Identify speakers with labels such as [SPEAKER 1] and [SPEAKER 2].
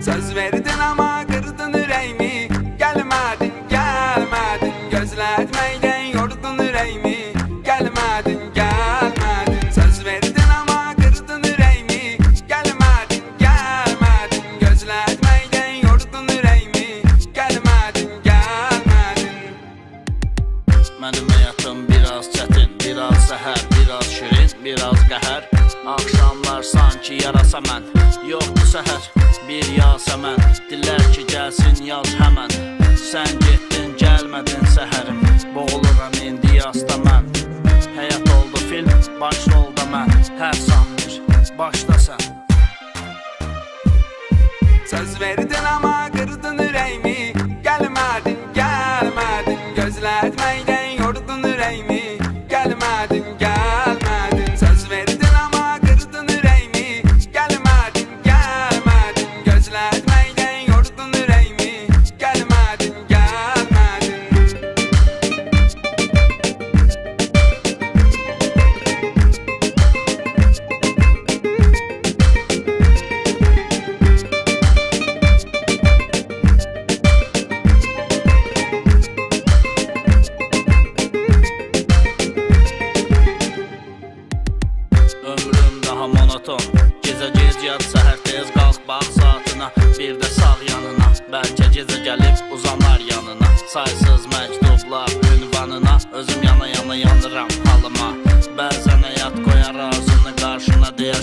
[SPEAKER 1] Söz verdin ama kırdın yüreğimi. Gelmedin, gelmedin, gözletmeyden yordun yüreğimi. Gelmedin, gelmedin, söz verdin ama kırdın yüreğimi. Gelmedin, gelmedin, gözletmeyden yordun yüreğimi. Gelmedin, gelmedin.
[SPEAKER 2] Mənim həyatım biraz çətin, biraz zəhər, biraz şirin, biraz qəhər. Akşamlar sanki yarasa mən, yoxdur səhər, bir yasəmən. Dilər ki gəlsin yaz həmən, sən getdin gəlmədin səhərim. Boğuluram indi yasda mən, həyat oldu film, başrolda mən. Hər sahir, başda sən.
[SPEAKER 1] Söz verdin ama kırdın yüreğimi. Gelmedin, gelmedin, gözletmeyden yordun yüreğimi. Gelmedin, gelmedin, söz verdin ama kırdın yüreğimi. Gelmedin, gelmedin, gözletmeyden yordun yüreğimi. Gelmedin, gelmedin.
[SPEAKER 2] Ömrüm daha monoton, gecə gec yat, səhər tez qalx bax saatına. Bir də sağ yanına, bəlkə gecə gəlib uzanar yanına. Saysız məktublar ünvanına, özüm yana yana yanıram halıma. Bəzən həyat qoyar arzını qarşına, deyər